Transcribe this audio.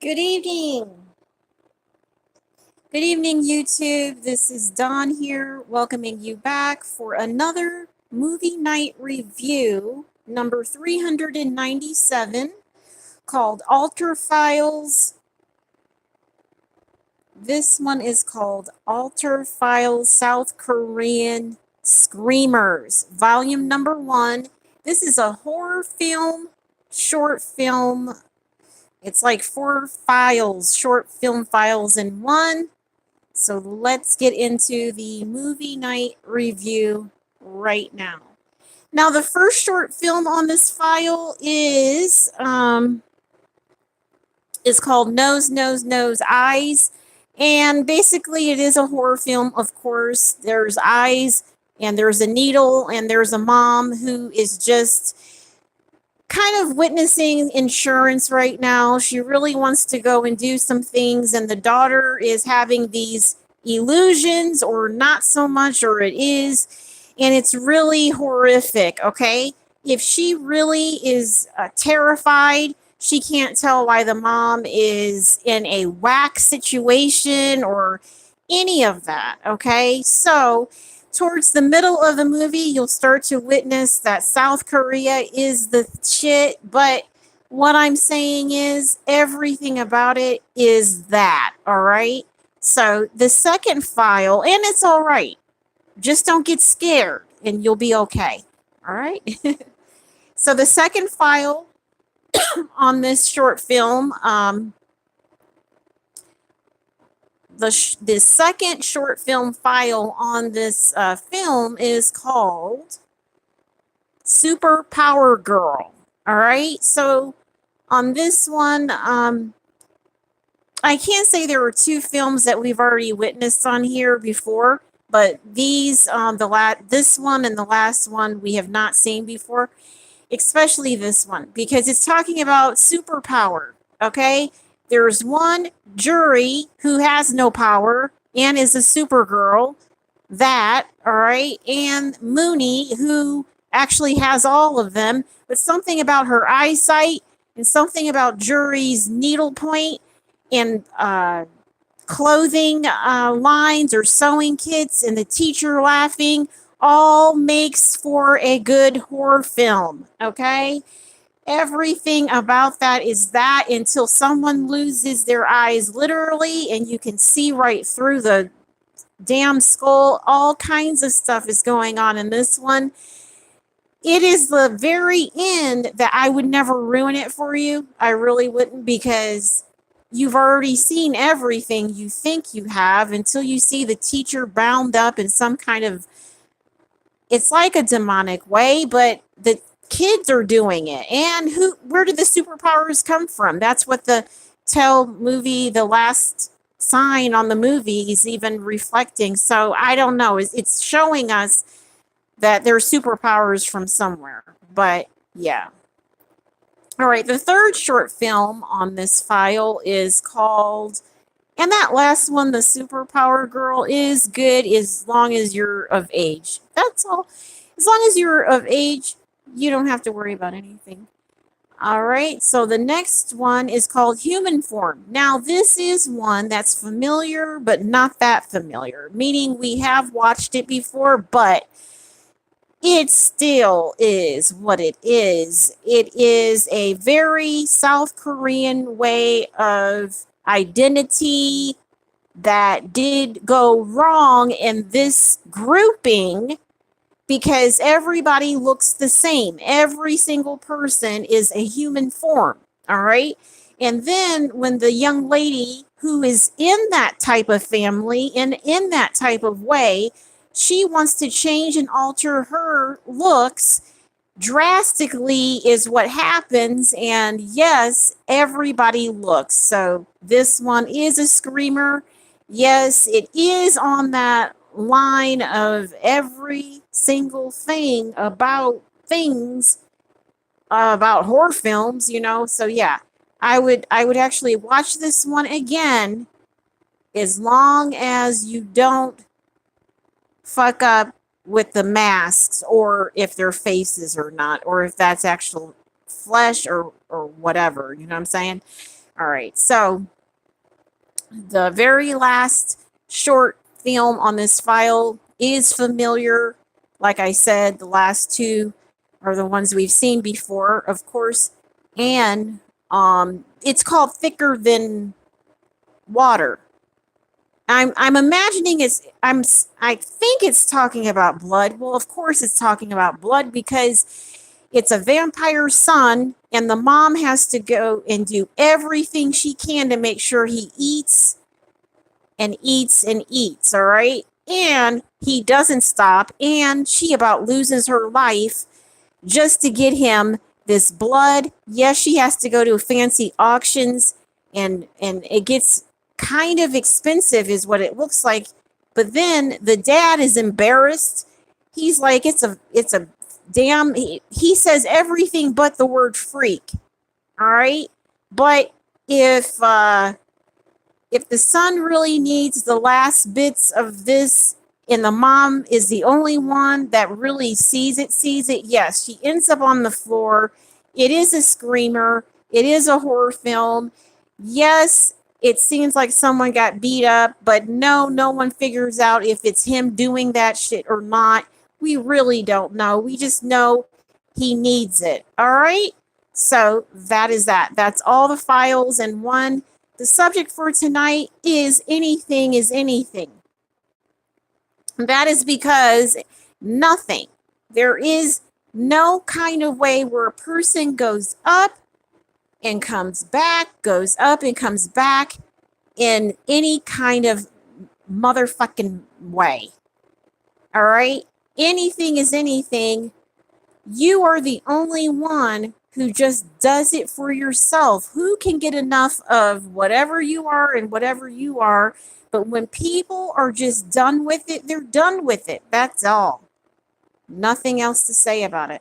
Good evening. Good evening, YouTube. This is Dawn here, welcoming you back for another movie night review, number 397, called Alter Files. This one is called Alter Files South Korean Screamers, volume number 1. This is a horror film, short film. It's like 4 files, short film files in one. So let's get into the movie night review right now. Now, the first short film on this file is called Nose, Nose, Nose, Eyes. And basically, it is a horror film, of course. There's eyes, and there's a needle, and there's a mom who is just kind of witnessing insurance right now. She really wants to go and do some things, and the daughter is having these illusions, or not so much, or it is, and it's really horrific. Okay, if she really is terrified, she can't tell why the mom is in a whack situation or any of that. Okay, so towards the middle of the movie, you'll start to witness that South Korea is the shit. But what I'm saying is, everything about it is that. All right. So the second file, and it's all right. Just don't get scared and you'll be okay. All right. So the second file on this short film, the second short film file on this film is called Super Power Girl. All right. So on this one, I can't say there were 2 films that we've already witnessed on here before, but these, this one and the last one we have not seen before, especially this one, because it's talking about superpower. Okay. There's one jury who has no power and is a supergirl. That, all right. And Mooney, who actually has all of them, but something about her eyesight and something about Jury's needlepoint and clothing lines or sewing kits and the teacher laughing all makes for a good horror film. Okay. Everything about that is that, until someone loses their eyes literally and you can see right through the damn skull. All kinds of stuff is going on in this one. It is the very end that I would never ruin it for you. I really wouldn't, because you've already seen everything you think you have until you see the teacher bound up in some kind of, it's like a demonic way, but the kids are doing it. And where did the superpowers come from? That's what the movie, the last sign on the movie, is even reflecting. So I don't know. It's showing us that there's superpowers from somewhere. But yeah. All right. The third short film on this file is called, and that last one, the Superpower Girl, is good as long as you're of age. That's all. As long as you're of age, you don't have to worry about anything. All right. So the next one is called Human Form. Now, this is one that's familiar, but not that familiar, meaning we have watched it before, but it still is what it is. It is a very South Korean way of identity that did go wrong in this grouping, because everybody looks the same. Every single person is a human form. All right. And then when the young lady who is in that type of family and in that type of way, she wants to change and alter her looks drastically, is what happens. And yes, everybody looks. So this one is a screamer. Yes, it is on that line of every single thing about things about horror films, So yeah, I would actually watch this one again, as long as you don't fuck up with the masks, or if they're faces or not, or if that's actual flesh or whatever, you know what I'm saying? All right. So the very last short film on this file is familiar. Like I said, the last two are the ones we've seen before, of course. And it's called Thicker Than Water. I'm imagining I think it's talking about blood. Well, of course it's talking about blood because it's a vampire son and the mom has to go and do everything she can to make sure he eats and eats and eats, all right? And he doesn't stop and she about loses her life just to get him this blood. Yes, she has to go to fancy auctions and it gets kind of expensive is what it looks like. But then the dad is embarrassed. He's like, it's a damn, he says everything but the word freak. All right. But if the son really needs the last bits of this and the mom is the only one that really sees it, yes, she ends up on the floor. It is a screamer. It is a horror film. Yes, it seems like someone got beat up, but no one figures out if it's him doing that shit or not. We really don't know. We just know he needs it. All right? So that is that. That's all the files in one. The subject for tonight is anything is anything. That is because nothing. There is no kind of way where a person goes up and comes back, goes up and comes back in any kind of motherfucking way. All right? Anything is anything. You are the only one who just does it for yourself. Who can get enough of whatever you are and whatever you are? But when people are just done with it, they're done with it. That's all. Nothing else to say about it.